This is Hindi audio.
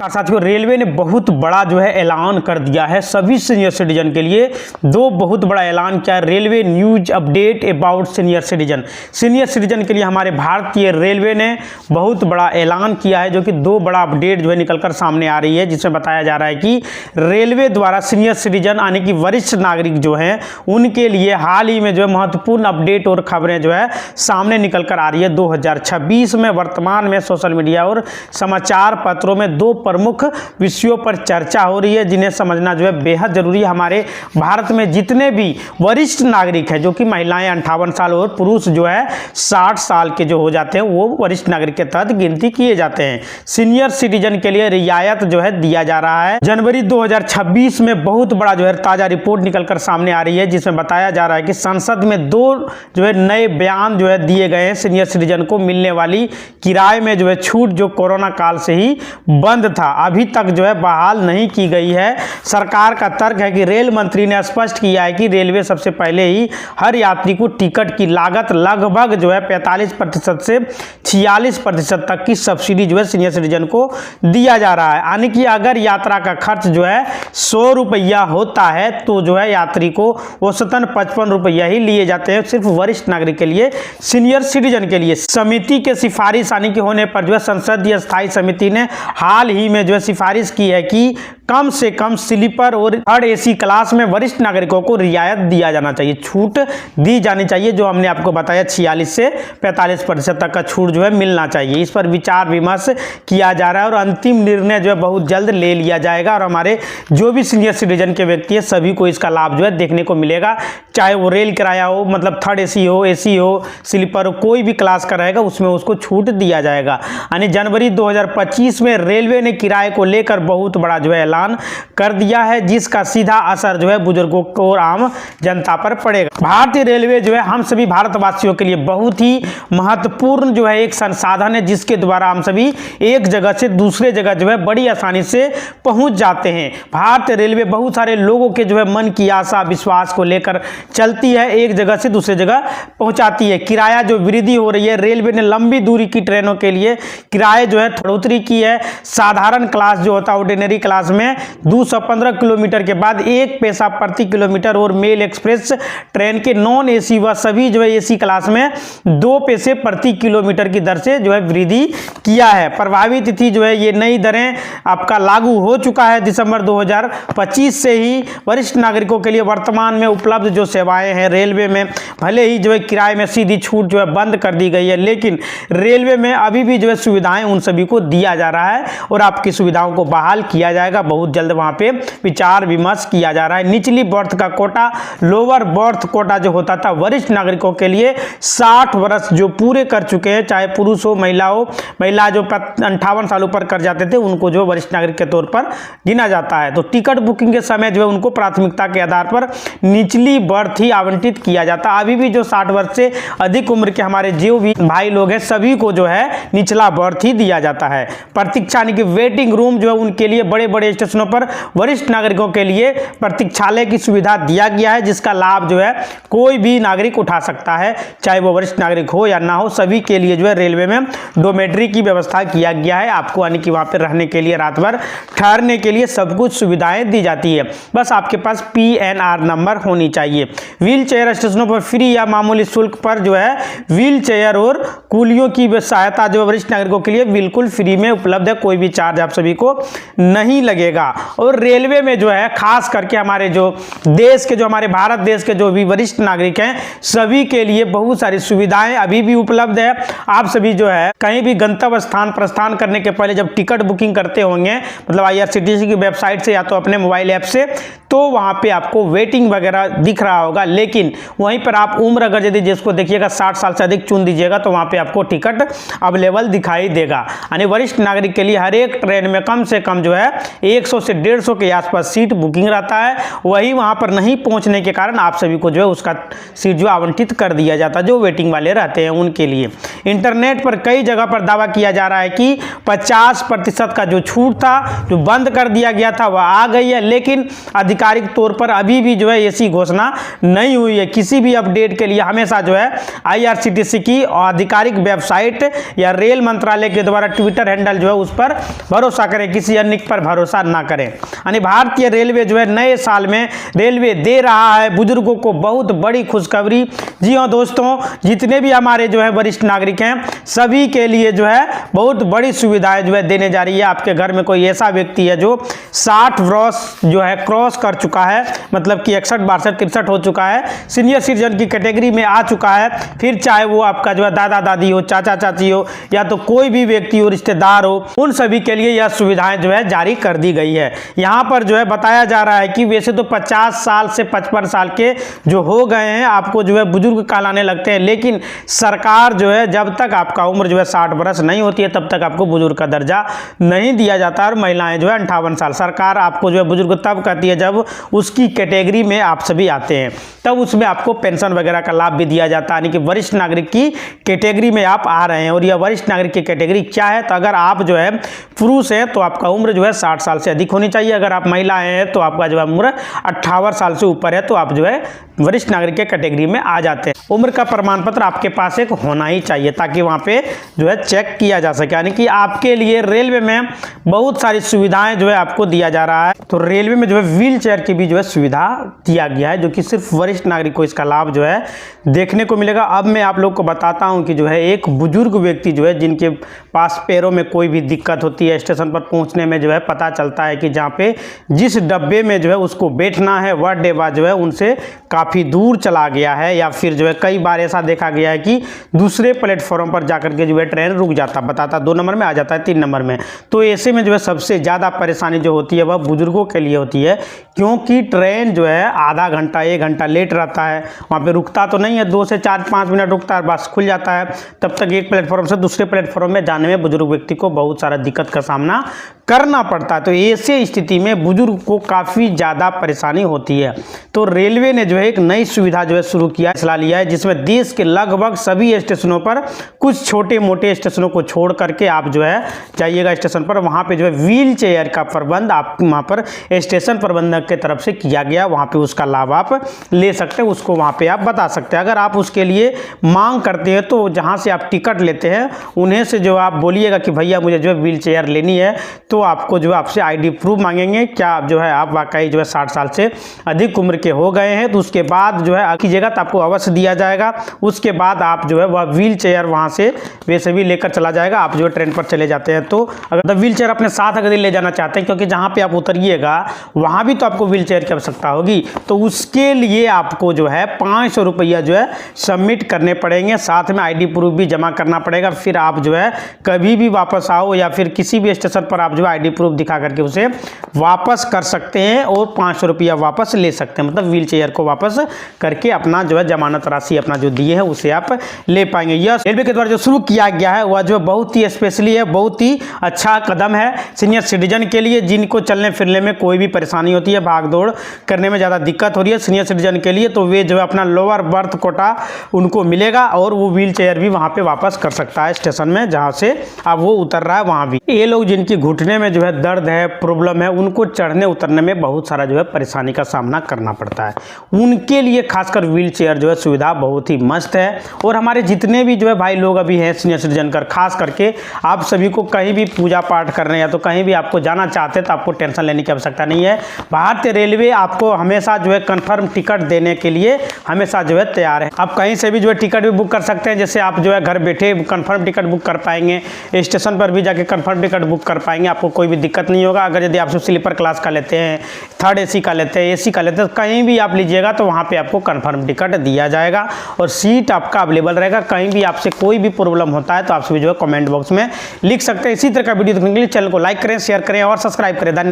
साथियों, रेलवे ने बहुत बड़ा जो है ऐलान कर दिया है सभी सीनियर सिटीजन के लिए। दो बहुत बड़ा ऐलान किया है railway news update about senior citizen के लिए हमारे भारतीय रेलवे ने बहुत बड़ा ऐलान किया है, जो कि दो बड़ा अपडेट जो है निकलकर सामने आ रही है, जिसमें बताया जा रहा है कि रेलवे द्वारा सीनियर सिटीजन यानी कि वरिष्ठ नागरिक जो हैं उनके लिए हाल ही में जो है महत्वपूर्ण अपडेट और खबरें जो है सामने निकल कर आ रही है। 2026 में वर्तमान में सोशल मीडिया और समाचार पत्रों में दो प्रमुख विषयों पर चर्चा हो रही है, जिन्हें समझना जो है बेहद जरूरी है। हमारे भारत में जितने भी वरिष्ठ नागरिक हैं, जो कि महिलाएं 58 साल और पुरुष जो है 60 साल के जो हो जाते हैं, वो वरिष्ठ नागरिक के तहत गिनती किए जाते हैं। सीनियर सिटीजन के लिए रियायत जो है दिया जा रहा है। जनवरी 2026 में बहुत बड़ा जो है ताजा रिपोर्ट निकलकर सामने आ रही है, जिसमें बताया जा रहा है कि संसद में दो जो है नए बयान जो है दिए गए हैं। सीनियर सिटीजन को मिलने वाली किराए में जो है छूट, जो कोरोना काल से ही बंद था, अभी तक जो है बहाल नहीं की गई है। सरकार का तर्क है कि रेल मंत्री ने स्पष्ट किया है कि रेलवे सबसे पहले ही हर यात्री को टिकट की लागत लगभग जो है 45% से 46% तक की सब्सिडी जो है सीनियर सिटीजन को दिया जा रहा है। यानी कि अगर यात्रा का खर्च जो है 100 रुपया होता है तो जो है यात्री को औसतन 55 रुपया ही लिए जाते हैं, सिर्फ वरिष्ठ नागरिक के लिए, सीनियर सिटीजन के लिए। समिति के सिफारिश आने के होने पर जो है संसदीय स्थायी समिति ने हाल ही में जो है सिफारिश की है कि कम से कम स्लीपर और थर्ड एसी क्लास में वरिष्ठ नागरिकों को रियायत दिया जाना चाहिए, छूट दी जानी चाहिए, जो हमने आपको बताया 46 से 45% तक का छूट जो है मिलना चाहिए। इस पर विचार विमर्श किया जा रहा है और अंतिम निर्णय जो है बहुत जल्द ले लिया जाएगा। और हमारे जो भी सीनियर सिटीजन के व्यक्ति है सभी को इसका लाभ जो है देखने को मिलेगा, चाहे वो रेल किराया हो, मतलब थर्ड एसी हो, एसी हो, स्लीपर हो, कोई भी क्लास का रहेगा उसमें उसको छूट दिया जाएगा। यानी जनवरी 2025 में रेलवे ने किराए को लेकर बहुत बड़ा जो है ऐलान कर दिया है, जिसका सीधा असर जो है बुजुर्गों को और आम जनता पर पड़ेगा। भारतीय रेलवे जो है हम सभी भारतवासियों के लिए बहुत ही महत्वपूर्ण जो है एक संसाधन है, जिसके द्वारा हम सभी एक जगह से दूसरे जगह जो है बड़ी आसानी से पहुंच जाते हैं। भारतीय रेलवे बहुत सारे लोगों के जो है मन की आशा विश्वास को लेकर चलती है, एक जगह से दूसरे जगह पहुंचाती है। किराया जो वृद्धि हो रही है, रेलवे ने लंबी दूरी की ट्रेनों के लिए किराए जो है बढ़ोतरी की है। साधारण क्लास जो होता है, ऑर्डिनरी क्लास में 215 किलोमीटर के बाद 1 पैसा प्रति किलोमीटर और मेल एक्सप्रेस ट्रेन के नॉन एसी व सभी जो है एसी क्लास में 2 पैसे प्रति किलोमीटर की दर से जो है वृद्धि किया है। प्रभावी तिथि जो है ये नई दरें आपका लागू हो चुका है दिसंबर 2025 से ही। वरिष्ठ नागरिकों के लिए वर्तमान में उपलब्ध जो सेवाएं हैं रेलवे में, भले ही जो है किराए में सीधी छूट जो है बंद कर दी गई है, लेकिन रेलवे में अभी भी जो है सुविधाएं उन सभी को दिया जा रहा है और आपकी सुविधाओं को बहाल किया जाएगा। बहुत जल्द वहां पे विचार विमर्श किया जा रहा है। निचली बर्थ का कोटा, लोअर बर्थ कोटा जो होता था वरिष्ठ नागरिकों के लिए 60 वर्ष जो पूरे कर चुके हैं, चाहे पुरुष हो महिला हो, महिला जो 58 सालों पर कर जाते थे उनको जो वरिष्ठ नागरिक के तौर पर गिना जाता है। तो टिकट बुकिंग के समय जो है उनको प्राथमिकता के आधार पर निचली बर्थ ही आवंटित किया जाता है। अभी भी जो 60 वर्ष से अधिक उम्र के हमारे जो भी भाई लोग हैं सभी को जो है निचला बर्थ ही दिया जाता है। प्रतीक्षा यानी कि वेटिंग रूम जो है उनके लिए बड़े बड़े स्टेशनों पर वरिष्ठ नागरिकों के लिए प्रतीक्षालय की सुविधा दिया गया है, जिसका लाभ जो है कोई भी नागरिक उठा सकता है, चाहे वो वरिष्ठ नागरिक हो या ना हो, सभी के लिए जो है रेलवे में डोमेट्री की व्यवस्था किया गया है। आपको यानी कि वहां पर रहने के लिए, रात भर ठहरने के लिए सब कुछ सुविधाएं दी जाती है। बस आपके पास PNR नंबर होनी चाहिए। व्हील चेयर स्टेशनों पर फ्री या मामूली शुल्क पर जो है व्हील चेयर और कुलियों की सहायता जो वरिष्ठ नागरिकों के लिए बिल्कुल फ्री में उपलब्ध है, कोई भी चार्ज आप सभी को नहीं लगेगा। और रेलवे में जो है खास करके हमारे जो देश के, जो हमारे भारत देश के जो भी वरिष्ठ नागरिक हैं सभी के लिए बहुत सारी सुविधाएं अभी भी उपलब्ध है। आप सभी जो है कहीं भी गंतव्य स्थान प्रस्थान करने के पहले जब टिकट बुकिंग करते होंगे, मतलब IRCTC की वेबसाइट से या तो अपने मोबाइल ऐप से, तो वहां पे आपको वेटिंग वगैरह दिख रहा होगा, लेकिन वहीं पर आप उम्र अगर यदि जिसको देखिएगा 60 साल से अधिक चुन दीजिएगा तो वहां पे आपको टिकट अवेलेबल दिखाई देगा। यानी वरिष्ठ नागरिक के लिए हर एक ट्रेन में कम से कम जो है 1 100 से 150 के आसपास सीट बुकिंग रहता है। वही वहाँ पर नहीं पहुँचने के कारण आप सभी को जो है उसका सीट जो आवंटित कर दिया जाता है, जो वेटिंग वाले रहते हैं उनके लिए। इंटरनेट पर कई जगह पर दावा किया जा रहा है कि 50% का जो छूट था, जो बंद कर दिया गया था, वह आ गई है, लेकिन आधिकारिक तौर पर अभी भी जो है ऐसी घोषणा नहीं हुई है। किसी भी अपडेट के लिए हमेशा जो है IRCTC की आधिकारिक वेबसाइट या रेल मंत्रालय के द्वारा ट्विटर हैंडल जो है उस पर भरोसा करें, किसी अन्य पर भरोसा ना करें। यानी भारतीय रेलवे जो है नए साल में रेलवे दे रहा है बुजुर्गों को बहुत बड़ी खुशखबरी। जी हाँ दोस्तों, जितने भी हमारे जो है वरिष्ठ नागरिक हैं सभी के लिए जो है बहुत बड़ी सुविधाएं जो है देने जा रही है। आपके घर में कोई ऐसा व्यक्ति है जो 60 वर्ष जो है क्रॉस कर चुका है, मतलब कि 61, 62, 63 हो चुका है, सीनियर सिटीजन की कैटेगरी में आ चुका है, फिर चाहे वो आपका जो है दादा दादी हो, चाचा चाची हो, या तो कोई भी व्यक्ति हो, रिश्तेदार हो, उन सभी के लिए यह सुविधाएं जो है जारी कर दी गई है। यहाँ पर जो है बताया जा रहा है कि वैसे तो 50 साल से 55 साल के जो हो गए हैं आपको जो है बुजुर्ग कहलाने लगते हैं, लेकिन सरकार जो है जब तक आपका उम्र जो है 60 वर्ष नहीं होती है तब तक आपको बुजुर्ग का दर्जा नहीं दिया जाता। और महिलाएं जो है 58 साल, सरकार आपको जो है बुजुर्ग तब कहती है जब उसकी कैटेगरी में आप सभी आते हैं, तब उसमें आपको पेंशन वगैरह का लाभ भी दिया जाता है, यानी कि वरिष्ठ नागरिक की कैटेगरी में आप आ रहे हैं। और यह वरिष्ठ नागरिक की कैटेगरी क्या है, तो अगर आप जो है पुरुष हैं तो आपका उम्र जो है 60 साल से अधिक होनी चाहिए, अगर आप महिलाएं हैं तो आपका जो है उम्र 58 साल से ऊपर है तो आप जो है वरिष्ठ नागरिक के कैटेगरी में आ जाते हैं। उम्र का प्रमाण पत्र आपके पास एक होना ही चाहिए ताकि वहाँ पे जो है चेक किया जा सके, यानी कि आपके लिए रेलवे में बहुत सारी सुविधाएं जो है आपको दिया जा रहा है। तो रेलवे में जो है व्हील चेयर की भी जो है सुविधा दिया गया है, जो कि सिर्फ वरिष्ठ नागरिक को इसका लाभ जो है देखने को मिलेगा। अब मैं आप लोग को बताता हूं कि जो है एक बुजुर्ग व्यक्ति जो है जिनके पास पैरों में कोई भी दिक्कत होती है, स्टेशन पर पहुंचने में जो है पता चलता है कि जहाँ पे जिस डब्बे में जो है उसको बैठना है वह डब्बा जो है उनसे काफ़ी दूर चला गया है, या फिर जो है कई बार ऐसा देखा गया है कि दूसरे प्लेटफॉर्म पर जाकर के जो है ट्रेन रुक जाता, बताता 2 नंबर में आ जाता है 3 नंबर में। तो ऐसे में जो है सबसे ज़्यादा परेशानी जो होती है वह बुजुर्गों के लिए होती है, क्योंकि ट्रेन जो है आधा घंटा 1 घंटा लेट रहता है, वहाँ पे रुकता तो नहीं है, 2 से 4-5 मिनट रुकता है, बस खुल जाता है। तब तक एक प्लेटफॉर्म से दूसरे प्लेटफॉर्म में जाने में बुजुर्ग व्यक्ति को बहुत सारा दिक्कत का सामना करना पड़ता है। तो ऐसे स्थिति में बुजुर्ग को काफ़ी ज़्यादा परेशानी होती है। तो रेलवे ने जो है एक नई सुविधा जो है शुरू किया, फैसला लिया है, जिसमें देश के लगभग सभी स्टेशनों पर कुछ छोटे मोटे स्टेशनों को छोड़ करके आप जो है जाइएगा स्टेशन पर, वहाँ पे जो है व्हील चेयर का प्रबंध आप वहाँ पर स्टेशन प्रबंधक के तरफ से किया गया, वहाँ पे उसका लाभ आप ले सकते हैं, उसको वहाँ पे आप बता सकते हैं। अगर आप उसके लिए मांग करते हैं तो जहाँ से आप टिकट लेते हैं उन्हें से जो आप बोलिएगा कि भैया मुझे जो है व्हील चेयर लेनी है, तो आपको जो है आपसे ID प्रूफ मांगेंगे, क्या आप जो है आप वाकई जो है 60 साल से अधिक उम्र के हो गए हैं, तो उसके बाद जो है कीजिएगा तो आपको अवश्य दिया जाएगा। उसके बाद आप जो है वह व्हील चेयर वहाँ से वैसे भी लेकर चला जाएगा, आप जो है ट्रेन पर चले जाते हैं। तो अगर व्हील चेयर अपने साथ अगर ले जाना चाहते हैं, क्योंकि जहाँ पे आप उतरिएगा वहाँ भी तो आपको व्हील चेयर की आवश्यकता होगी, तो उसके लिए आपको जो है 500 रुपया जो है सबमिट करने पड़ेंगे, साथ में ID प्रूफ भी जमा करना पड़ेगा। फिर आप जो है कभी भी वापस आओ या फिर किसी भी स्टेशन पर आप जो है ID प्रूफ दिखा करके उसे वापस कर सकते हैं और 500 रुपया वापस ले सकते हैं, मतलब व्हील चेयर को वापस करके अपना जो है जमानत राशि अपना जो दिए है उसे आप ले पाएंगे। यह रेलवे के द्वारा जो शुरू किया गया है वह जो बहुत ही स्पेशली है, बहुत ही अच्छा कदम है सीनियर सिटीजन के लिए, जिनको चलने फिरने में कोई भी परेशानी होती है, भाग दौड़ करने में ज़्यादा दिक्कत हो रही है सीनियर सिटीजन के लिए, तो वे जो है अपना लोअर बर्थ कोटा उनको मिलेगा और वो व्हील चेयर भी वहाँ पे वापस कर सकता है स्टेशन में जहाँ से अब वो उतर रहा है वहाँ भी। ये लोग जिनकी घुटने में जो है दर्द है, प्रॉब्लम है, उनको चढ़ने उतरने में बहुत सारा जो है परेशानी का सामना करना पड़ता है, उनके लिए खासकर व्हील चेयर जो है सुविधा बहुत ही मस्त है। और हमारे जितने भी जो है भाई लोग अभी हैं सीनियर सिटीजन कर, खास करके आप सभी को कहीं भी पूजा पाठ करने या तो कहीं भी आपको जाना चाहते हैं तो आपको टेंशन लेने की आवश्यकता नहीं है। भारतीय रेलवे आपको हमेशा जो है कन्फर्म टिकट देने के लिए हमेशा जो है तैयार है। आप कहीं से भी जो है टिकट भी बुक कर सकते हैं, जैसे आप जो है घर बैठे कन्फर्म टिकट बुक कर पाएंगे, स्टेशन पर भी जाके कन्फर्म टिकट बुक कर पाएंगे, आपको कोई भी दिक्कत नहीं होगा। अगर यदि आप स्लीपर क्लास का लेते हैं, 3rd AC का लेते हैं, AC का लेते हैं, तो कहीं भी आप लीजिएगा तो वहाँ पे आपको कन्फर्म टिकट दिया जाएगा और सीट आपका अवेलेबल रहेगा। कहीं भी आपसे कोई भी प्रॉब्लम होता है तो आप सभी जो है कमेंट बॉक्स में लिख सकते हैं। इसी तरह का वीडियो देखने के लिए चैनल को लाइक करें, शेयर करें और सब्सक्राइब करें। धन्यवाद।